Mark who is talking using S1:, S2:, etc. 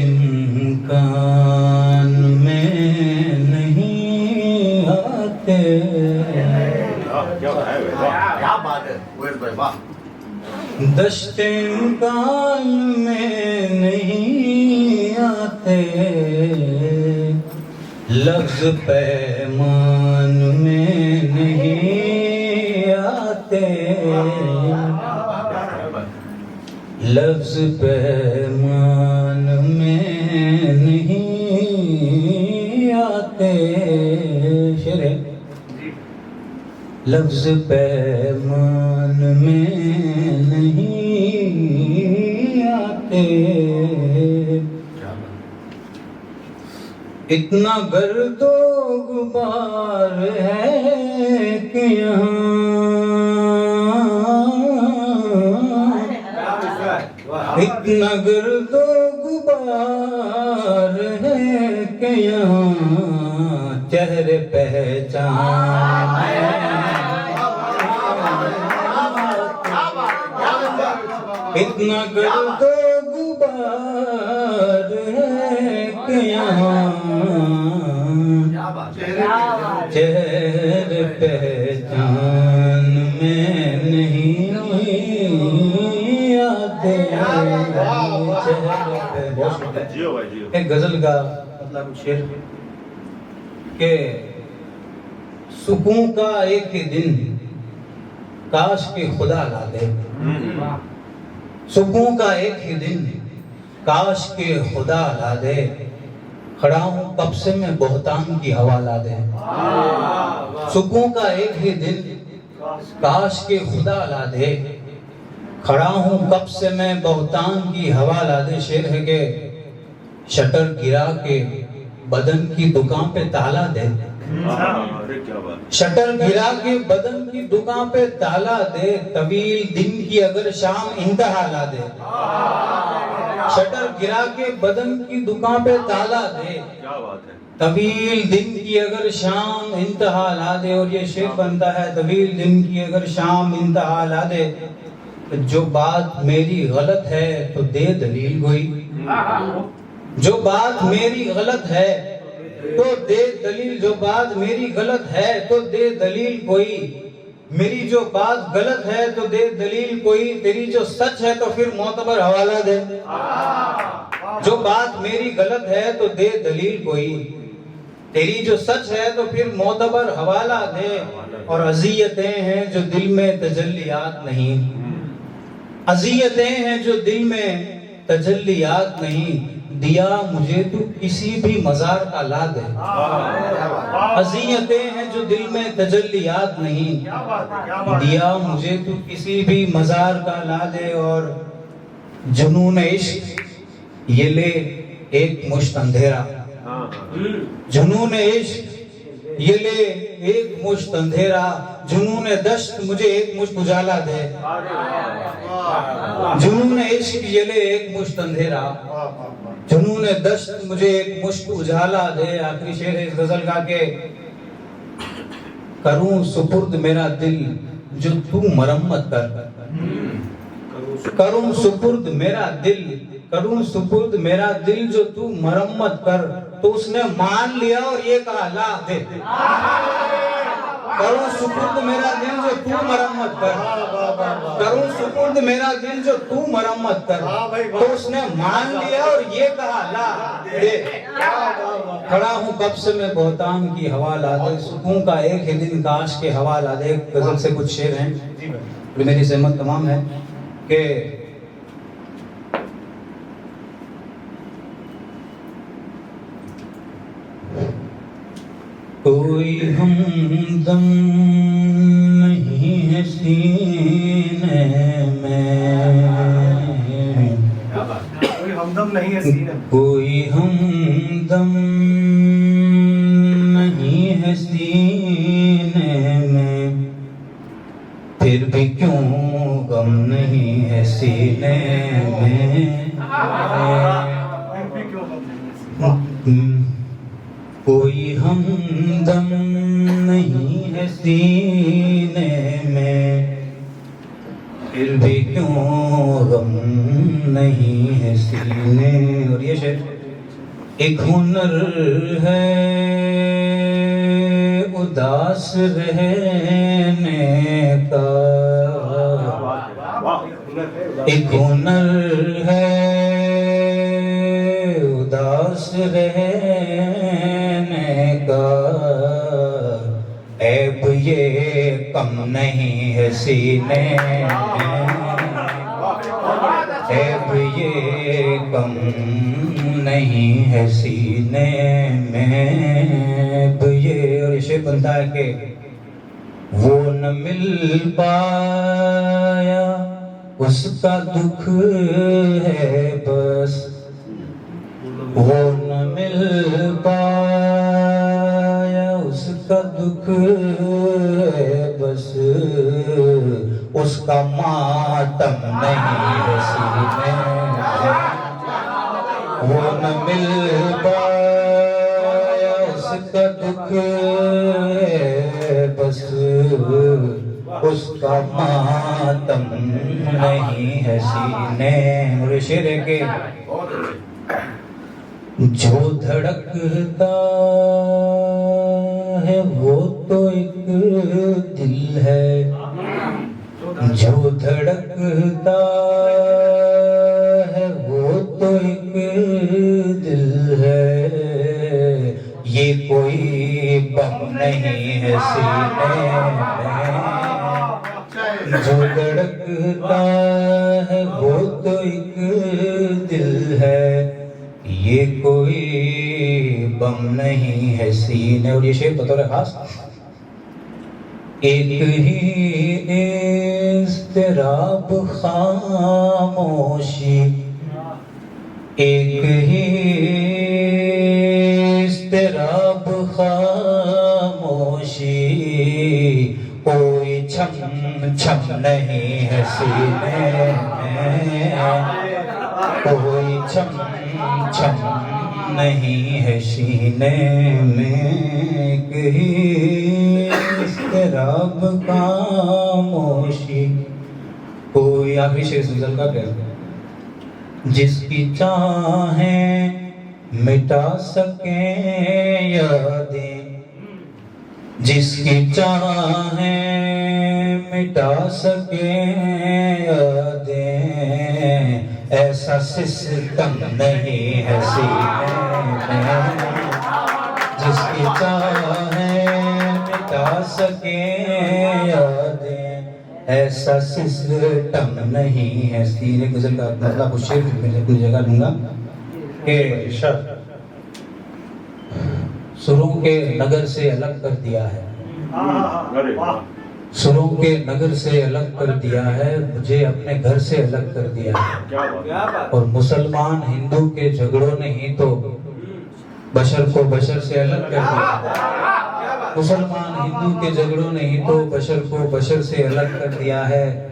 S1: इम्कान में नहीं आते,
S2: क्या बात है भाई, वाह।
S1: दश्त इम्कान में नहीं आते, लफ्ज पैमान में नहीं आते, लफ्ज पैमान में नहीं आते, शेर है, लफ्ज पैमान में नहीं आते, इतना गर्दो गुबार है कि इतना गर्दो गुबार है कि यहाँ चेहरे पहचान है, इतना गर्दो गुबार है कि यहाँ चेहरे पहचान में नहीं आते। एक गजल का मतलब शेर के सुकून का एक ही दिन काश के खुदा ला दे, सुकून का एक ही दिन काश के खुदा ला दे, खड़ा हूँ कब से मैं बोहतान की हवा ला दे, सुकून का एक ही दिन काश के खुदा ला दे, खड़ा हूँ कब से मैं बोहतान की हवा ला दे। शेर है के शटर गिरा के बदन की दुकान पे ताला दे, शटर गिरा के बदन की दुकान पे ताला दे, तवील दिन की अगर शाम इंतहा ला दे, शटर गिरा के बदन की दुकान पे ताला दे, तवील दिन की अगर शाम इंतहा ला दे। और ये शेर बनता है, तवील दिन की अगर शाम इंतहा ला दे, जो बात मेरी गलत है तो दे दलील कोई, जो बात मेरी गलत है तो दे दलील, जो बात मेरी गलत है तो दे दलील कोई, मेरी जो बात गलत है तो दे दलील कोई, तेरी जो सच है तो फिर मोतबर हवाला दे, जो बात मेरी गलत है तो दे दलील कोई, तेरी जो सच है तो फिर मोतबर हवाला दे। और अज़ियतें हैं जो दिल में तजल्लियात नहीं, अज़ियतें हैं जो दिल में तजल्लियात नहीं, दिया मुझे तू किसी भी मजार का ला दे, अज़ियतें हैं जो दिल में तजल्लियात नहीं, दिया मुझे तू किसी भी मजार का ला दे। और जुनून इश्क ये ले एक मुश्त अंधेरा, जुनून इश्क ये ले एक मुश्त अंधेरा, जुनून दश्त मुझे एक मुश्त उजाला दे, जुनून इश्क ये ले एक मुश्त अंधेरा, जुनून दश्त मुझे एक मुश्त उजाला दे। आखिरी शेर है इस गजल का के करूं सुपुर्द मेरा दिल जो तू मरम्मत कर, करूं सुपुर्द मेरा दिल, करूं सुपुर्द मेरा दिल जो तू मरम्मत कर, तो उसने मान लिया और ये कहा ला दे, करूं सुपुर्द मेरा दिल जो तू मरम्मत कर, करूं सुपुर्द मेरा दिल जो तू मरम्मत कर, तो उसने मान लिया और ये कहा ला दे, खड़ा हूँ कब से मैं बोहतान की हवा ला दे, सुकून का एक ही दिन काश के हवा ला दे। गजल से कुछ शेर हैं, मेरी सहमत तमाम है कि कोई हमदम नहीं है सीने में,
S2: कोई हमदम नहीं है सीने में,
S1: कोई हमदम नहीं है सीने में, फिर भी क्यों गम नहीं है सीने में, कोई हमदम नहीं है सीने में, फिर भी क्यों गम नहीं है सीने और ये शेर, एक हुनर है उदास रहने का, एक हुनर है उदास रहने का, ऐब ये कम नहीं है सीने में, ऐब ये कम नहीं है सीने में। अब ये और शेर बनता है कि वो न मिल पाया उसका दुख है बस, वो न मिल पाया उसका दुख है बस, उसका मातम नहीं है सीने में, वो न मिल पाया उसका दुख है बस, उसका मातम नहीं है सीने। और शेर है के जो धड़कता है वो तो एक दिल है, जो धड़कता है वो तो एक दिल है, ये कोई बम नहीं है सीने में, जो धड़कता है वो तो एक दिल है, ये कोई बम नहीं है सीने। और ये शेर बतौर खास, एक ही इज़्तिराब खामोशी, एक ही इज़्तिराब खामोशी, कोई छम छम नहीं है सीने में, कोई छम छम नहीं है सीने में, कहीं इज़्तिराब खामोशी। कोई आखिरी शेर सुजल का कहता है, जिसकी चाहें मिटा सके यादें, जिसकी चाहें मिटा सके यादें, ऐसा सिस्टम नहीं है सीने में, जिसकी चाहें मिटा सके यादें, ऐसा सिस्टम नहीं है सीने। गजल का मतलब कुछ शेर मैं अपनी जगह दूंगा कि सुरों के नगर से अलग कर दिया है, सुरों के नगर से अलग कर दिया है, मुझे अपने घर से अलग कर दिया है। और मुसलमान हिंदू के झगड़ों ने ही तो बशर को बशर से अलग कर दिया, मुसलमान हिंदू के झगड़ों ने ही तो बशर को बशर से अलग कर दिया है।